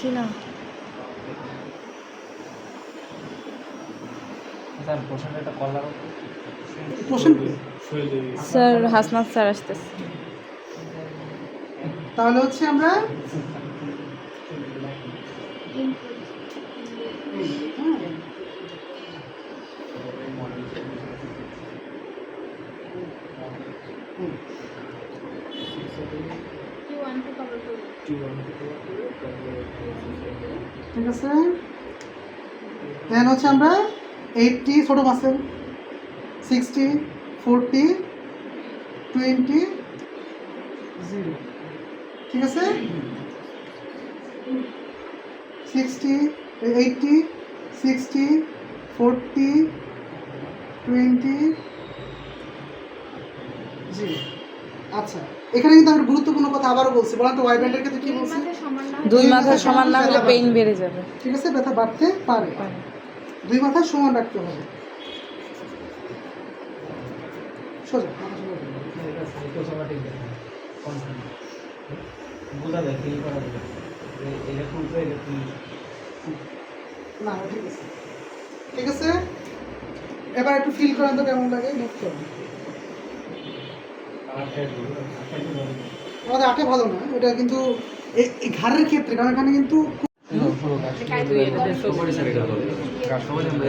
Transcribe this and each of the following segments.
পাচ্ছি না। Sir Hasnat sir আসতেছে। তাহলে হচ্ছে আমরা ঠিক আছে। দেন হচ্ছে আমরা 80 ছোট মাসেল, 60, 40, 20, 0, ঠিক আছে। 60, 80, 60, 40, 20, 0। আচ্ছা, এখানে কিন্তু আমরা গুরুত্বপূর্ণ কথা আবারও বলছি। বলেন তো ওয়াই ব্যান্ডের ক্ষেত্রে কি বলছি? দুই মাথা সমান না হলে পেইন বেড়ে যাবে। ঠিক আছে, ব্যথা বাড়তে পারে। দুই মাথা সমান রাখতে হবে। সোজা না, ঠিক আছে, ঠিক আছে। এবার একটু ফিল করেন তো কেমন লাগে। আমাদের আটে ভালো না এটা, কিন্তু এই ঘাড়ের ক্ষেত্রে, কারণ এখানে কিন্তু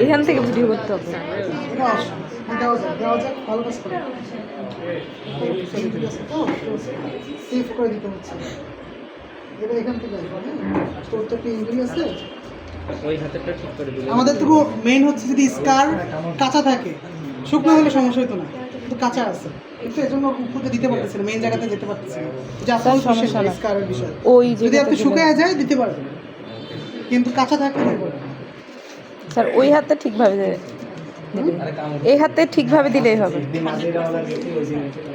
এখান থেকে ভিডিও করতে হবে। দেওয়া যাক, ভালো কাজ করে সেভ করে দিতে হচ্ছে। এটা এখান থেকে তোর তো একটা ইঞ্জুরি আছে। আমাদের তো মেইন হচ্ছে যদি স্কার কাঁচা থাকে, শুকনো হলে সমস্যা হতো না, কিন্তু কাঁচা আছে কিন্তু এই জন্য উপরে দিতে পারতেছে না, মেইন জায়গাতে যেতে পারতেছে না। যে আপনার সমস্যা না স্কারের বিষয়, ওই যদি আপনি শুকায় যায় দিতে পারবেন, কিন্তু কাঁচা থাকলে দিতে পারবেন। স্যার ওই হাতে ঠিকভাবে দিলে, এই হাতে ঠিকভাবে দিলেই হবে।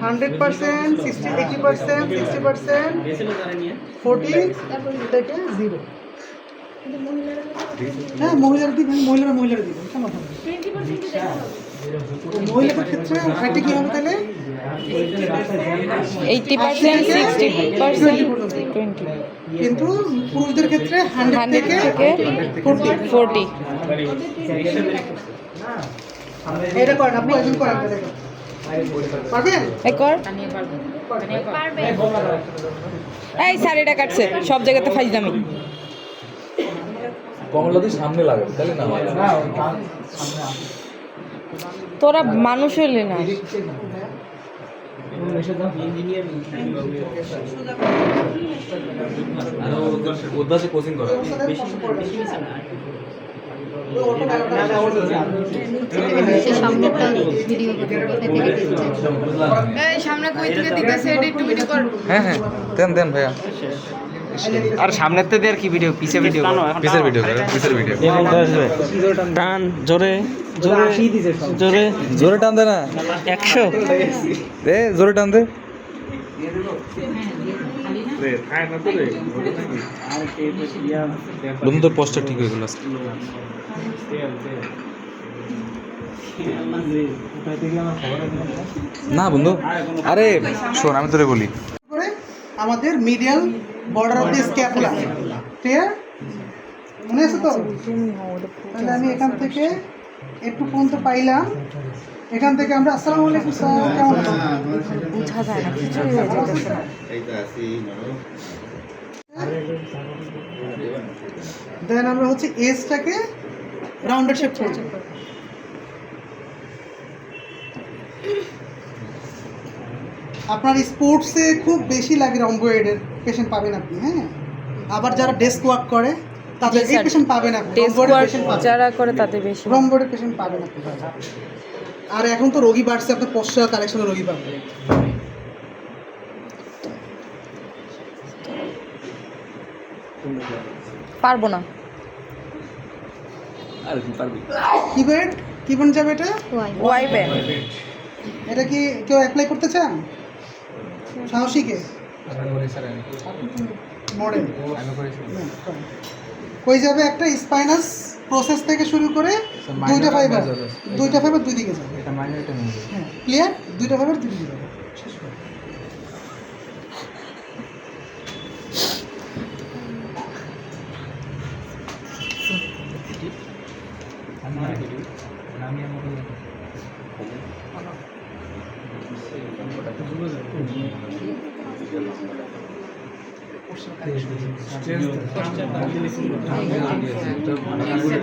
100%, 60, 80%, 60%, 40 থেকে 0। হ্যাঁ, মহিলারা দিবেন, মহিলারা দিবেন, কেন হবে? মহিলাদের ক্ষেত্রে একটা কি হবে তাহলে 80%, 60%, 20, কিন্তু পুরুষদের ক্ষেত্রে 100 থেকে 40। এটা করেন আপনি, একজন করেন, দেখেন পারবেন। এই স্যার এটা কাটছে, সব জায়গাতে ফাইজলামি। কমলাদি সামনে লাগাবে তাহলে না তোরা মানুষ হইলে না। উদ্বাসে কোচিং করা সামনে কই থেকে দিতেছে এটা একটু ভিডিও কর। হ্যাঁ হ্যাঁ দেন ভাইয়া। আর সামনের থেকে আর কি ভিডিও, পিছে ভিডিও, পিসের ভিডিও করে, পিসের ভিডিও টান জোরে জোরে জোরে জোরে টান দে না, 100 দে জোরে টান দে। বন্ধু তোর পোস্টার ঠিক হয়ে গেল আজকে। না বন্ধু, আরে শোন আমি তোরে বলি, করে আমাদের medial border of the scapula, clear? মনে আছে তো? তাহলে আমি এখান থেকে একটু পর্যন্ত পাইলাম, এখান থেকে আমরা আসসালামু আলাইকুম স্যার, কেমন আছেন? বুঝা যায় না, কিছুই হয়ে যাচ্ছে না। দেন আমরা হচ্ছে এজটাকে রাউন্ডেড শেপ করব। আপনার স্পোর্টসে খুব বেশি লাগে রম্বয়েডের পেশেন্ট পাবেন আপনি, হ্যাঁ। আবার যারা ডেস্ক ওয়ার্ক করে তাদের এই পেশেন্ট পাবেন আপনি, রম্বয়েডের পেশেন্ট পাবেন, যারা করে তাদের বেশি রম্বয়েডের পেশেন্ট পাবেন আপনি। আর এখন তো রোগী বাড়ছে, আপনার পশ্চা কালেকশনের রোগী পাবেন। পারবো না। কি ব্যান্ড, কি ব্যান্ড যাবে এটা? Y band. এটা কি কেউ অ্যাপ্লাই করতে চান? সাহসীকে মডেল কই যাবে? একটা স্পাইনাস প্রসেস থেকে শুরু করে দুইটা ফাইবার দুই দিকে যাবে। হ্যাঁ, ক্লিয়ার? দুইটা ফাইবার দুই দিকে যাবে।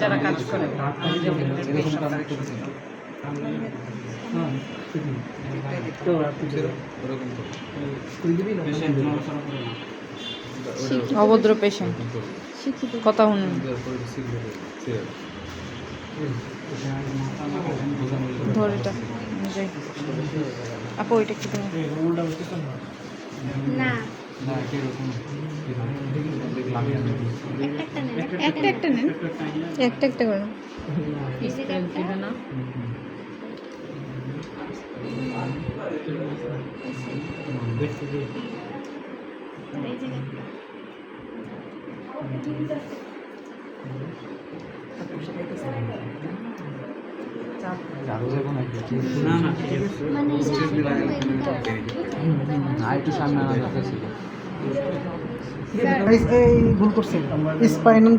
যারা কাজ করে অভদ্র পেশেন্ট কথা শুনুন ধরে এটা যাই আপু এটা কি তুমি না একটা একটা নেন একটা একটা করে দিবে না এই ভুল করছে স্পাইনাল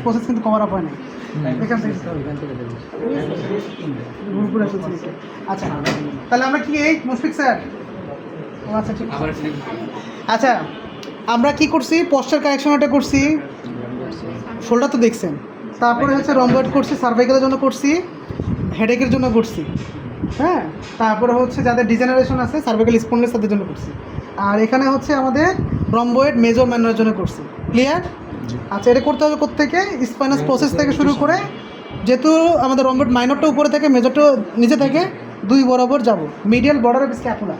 প্রসেস কিন্তু কভার আপ হয় না এখান থেকে ভুল করে ফেলছি একটু। আচ্ছা তাহলে আমরা কি এই মুশফিক স্যার ও আচ্ছা ঠিক আছে। আচ্ছা আমরা কি করছি পশ্চার কারেকশনটা করছি শোল্ডার তো দেখছেন তারপরে হচ্ছে রম্বয়েড করছি সার্ভাইকালের জন্য করছি হেডেকের জন্য করছি হ্যাঁ তারপরে হচ্ছে যাদের ডিজেনারেশন আছে সার্ভাইকাল স্পন্ডের তাদের জন্য করছি আর এখানে হচ্ছে আমাদের রম্বয়েড মেজর ম্যানের জন্য করছি ক্লিয়ার আচ্ছা এটা করতে হবে কোত্থেকে স্পাইনাস প্রসেস থেকে শুরু করে যেহেতু আমাদের রম্বয়েড মাইনরটা উপরে থেকে মেজরটা নিচে থেকে দুই বরাবর যাব মিডিয়াল বর্ডার অফ স্ক্যাপুলা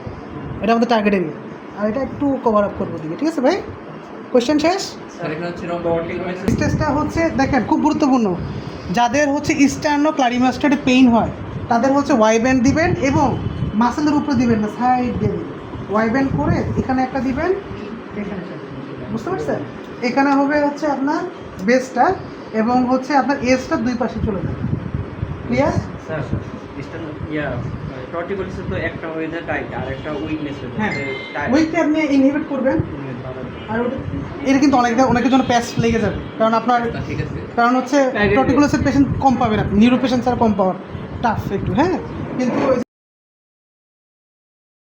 এটা আমাদের টার্গেট এরিয়া আর এটা একটু কভার আপ করবো দিকে ঠিক আছে ভাই কোয়েশ্চেন শেষ স্টেজটা হচ্ছে দেখেন খুব গুরুত্বপূর্ণ যাদের হচ্ছে ইস্টার্নো ক্লারিমাস্টারে পেইন হয় তাদের হচ্ছে ওয়াই ব্যান্ড দিবেন এবং মাসেলের উপরে দিবেন না সাইড দিয়ে দিবেন ওয়াই ব্যান্ড করে এখানে একটা দিবেন এখানে একটা দিবেন। বুঝতে পারছেন এখানে হবে হচ্ছে আপনার বেসটা এবং হচ্ছে আপনার এজটা দুই পাশে চলে যাবে ক্লিয়ার স্যার টর্টিকোলিসের তো একটা হয়ে যায় টাইট আর একটা উইকনেস হয়ে হ্যাঁ যায় উইকটা আপনি ইনহিবিট করবেন আর এটা কিন্তু অনেকের জন্য প্যাস লেগে যাবে কারণ আপনার কারণ হচ্ছে টর্টিকুলাসের পেশেন্ট কম পাবেন আপনি নিউরো পেশেন্ট ছাড়া কম পাওয়ার টাফ একটু হ্যাঁ কিন্তু